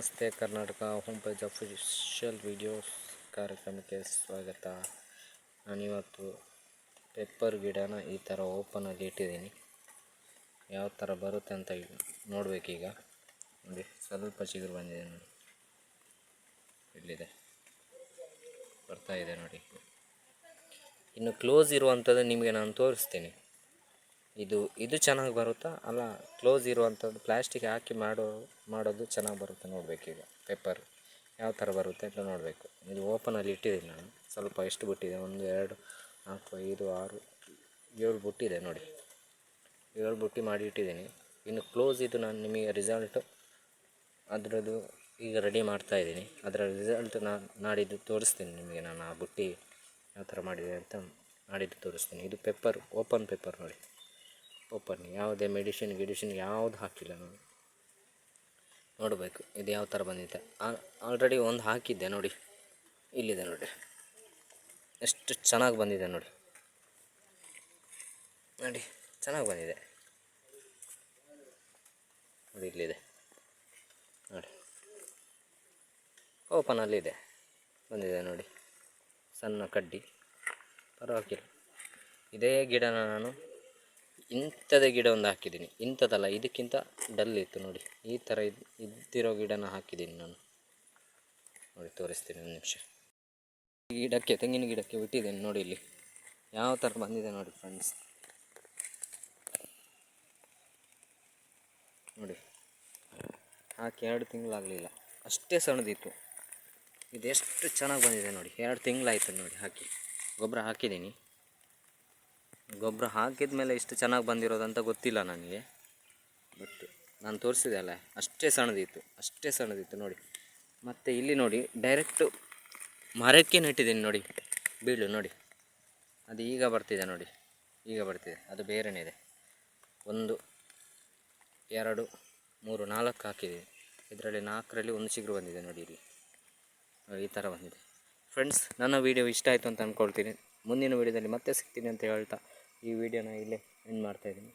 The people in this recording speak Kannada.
ನಮಸ್ತೆ Karnataka home page official videos ಕಾರ್ಯಕ್ರಮಕ್ಕೆ ಸ್ವಾಗತ. ನಾನಿವತ್ತು ಪೆಪ್ಪರ್ ಗಿಡನ ಈ ಥರ ಓಪನಲ್ಲಿ ಇಟ್ಟಿದ್ದೀನಿ. ಯಾವ ಥರ ಬರುತ್ತೆ ಅಂತ ನೋಡಬೇಕೀಗ. ನೋಡಿ, ಸ್ವಲ್ಪ ಚಿಗುರು ಬಂದಿದೆ ನೋಡಿ, ಇಲ್ಲಿದೆ, ಬರ್ತಾ ಇದೆ ನೋಡಿ. ಇನ್ನು ಕ್ಲೋಸ್ ಇರುವಂಥದ್ದು ನಿಮಗೆ ನಾನು ತೋರಿಸ್ತೀನಿ. ಇದು ಚೆನ್ನಾಗಿ ಬರುತ್ತಾ ಅಲ್ಲ, ಕ್ಲೋಸ್ ಇರುವಂಥದ್ದು ಪ್ಲ್ಯಾಸ್ಟಿಕ್ ಹಾಕಿ ಮಾಡೋದು ಚೆನ್ನಾಗಿ ಬರುತ್ತೆ ನೋಡಬೇಕೀಗ. ಪೆಪ್ಪರ್ ಯಾವ ಥರ ಬರುತ್ತೆ ಅಂತ ನೋಡಬೇಕು. ಇದು ಓಪನಲ್ಲಿ ಇಟ್ಟಿದ್ದೀನಿ ನಾನು. ಸ್ವಲ್ಪ ಎಷ್ಟು ಬಿಟ್ಟಿದೆ, 1 2 4 5 6 7 ಬುಟ್ಟಿದೆ ನೋಡಿ. 7 ಬುಟ್ಟಿ ಮಾಡಿ ಇಟ್ಟಿದ್ದೀನಿ. ಇನ್ನು ಕ್ಲೋಸ್ ಇದು ನಾನು ನಿಮಗೆ ರಿಸಲ್ಟು ಅದರದ್ದು ಈಗ ರೆಡಿ ಮಾಡ್ತಾಯಿದ್ದೀನಿ. ಅದರ ರಿಸಲ್ಟ್ ನಾಡಿದ್ದು ತೋರಿಸ್ತೀನಿ ನಿಮಗೆ. ನಾನು ಆ ಬುಟ್ಟಿ ಯಾವ ಥರ ಮಾಡಿದೆ ಅಂತ ನಾಡಿದ್ದು ತೋರಿಸ್ತೀನಿ. ಇದು ಪೆಪ್ಪರ್, ಓಪನ್ ಪೆಪ್ಪರ್ ನೋಡಿ. ಓಪನ್, ಯಾವುದೇ ಮೆಡಿಸಿನ್ ಯಾವುದು ಹಾಕಿಲ್ಲ ನಾನು. ನೋಡಬೇಕು ಇದು ಯಾವ ಥರ ಬಂದಿದೆ. ಆಲ್ರೆಡಿ ಒಂದು ಹಾಕಿದ್ದೆ ನೋಡಿ, ಇಲ್ಲಿದೆ ನೋಡಿ, ಎಷ್ಟು ಚೆನ್ನಾಗಿ ಬಂದಿದೆ ನೋಡಿ. ನೋಡಿ, ಚೆನ್ನಾಗಿ ಬಂದಿದೆ ನೋಡಿ, ಇಲ್ಲಿದೆ ನೋಡಿ, ಓಪನಲ್ಲಿದೆ, ಬಂದಿದೆ ನೋಡಿ. ಸಣ್ಣ ಕಡ್ಡಿ, ಪರವಾಗಿಲ್ಲ. ಇದೇ ಗಿಡನ ನಾನು ಇಂಥದೇ ಗಿಡ ಒಂದು ಹಾಕಿದ್ದೀನಿ. ಇಂಥದ್ದಲ್ಲ, ಇದಕ್ಕಿಂತ ಡಲ್ ಇತ್ತು ನೋಡಿ. ಈ ಥರ ಇದ್ದಿರೋ ಗಿಡನ ಹಾಕಿದ್ದೀನಿ ನಾನು ನೋಡಿ. ತೋರಿಸ್ತೀನಿ ಒಂದು ನಿಮಿಷ. ಈ ಗಿಡಕ್ಕೆ, ತೆಂಗಿನ ಗಿಡಕ್ಕೆ ಬಿಟ್ಟಿದ್ದೀನಿ ನೋಡಿ. ಇಲ್ಲಿ ಯಾವ ಥರ ಬಂದಿದೆ ನೋಡಿ ಫ್ರೆಂಡ್ಸ್. ನೋಡಿ, ಹಾಕಿ 2 ತಿಂಗಳಾಗಲಿಲ್ಲ, ಅಷ್ಟೇ ಸಣ್ಣದಿತ್ತು. ಇದೆಷ್ಟು ಚೆನ್ನಾಗಿ ಬಂದಿದೆ ನೋಡಿ. 2 ತಿಂಗಳಾಯ್ತು ನೋಡಿ ಹಾಕಿ. ಗೊಬ್ಬರ ಹಾಕಿದ್ದೀನಿ. ಗೊಬ್ಬರ ಹಾಕಿದ ಮೇಲೆ ಇಷ್ಟು ಚೆನ್ನಾಗಿ ಬಂದಿರೋದಂತ ಗೊತ್ತಿಲ್ಲ ನನಗೆ. ಬಟ್ ನಾನು ತೋರಿಸಿದೆ ಅಲ್ಲ, ಅಷ್ಟೇ ಸಣ್ಣದಿತ್ತು ನೋಡಿ. ಮತ್ತು ಇಲ್ಲಿ ನೋಡಿ, ಡೈರೆಕ್ಟು ಮರಕ್ಕೆ ನೆಟ್ಟಿದ್ದೀನಿ ನೋಡಿ. ಬೀಳು ನೋಡಿ, ಅದು ಈಗ ಬರ್ತಿದೆ ನೋಡಿ, ಈಗ ಬರ್ತಿದೆ. ಅದು ಬೇರೆನೇ ಇದೆ. 1 2 3 4 ಹಾಕಿದೆ. ಇದರಲ್ಲಿ 4ರಲ್ಲಿ 1 ಚಿಗುರು ಬಂದಿದೆ ನೋಡಿ. ಇಲ್ಲಿ ಈ ಥರ ಬಂದಿದೆ ಫ್ರೆಂಡ್ಸ್. ನನ್ನ ವೀಡಿಯೋ ಇಷ್ಟ ಆಯಿತು ಅಂತ ಅಂದ್ಕೊಳ್ತೀನಿ. ಮುಂದಿನ ವೀಡಿಯೋದಲ್ಲಿ ಮತ್ತೆ ಸಿಗ್ತೀನಿ ಅಂತ ಹೇಳ್ತಾ ಈ ವಿಡಿಯೋನ ಇಲ್ಲೇ ಎಂಡ್ ಮಾಡ್ತಾಯಿದ್ದೀನಿ.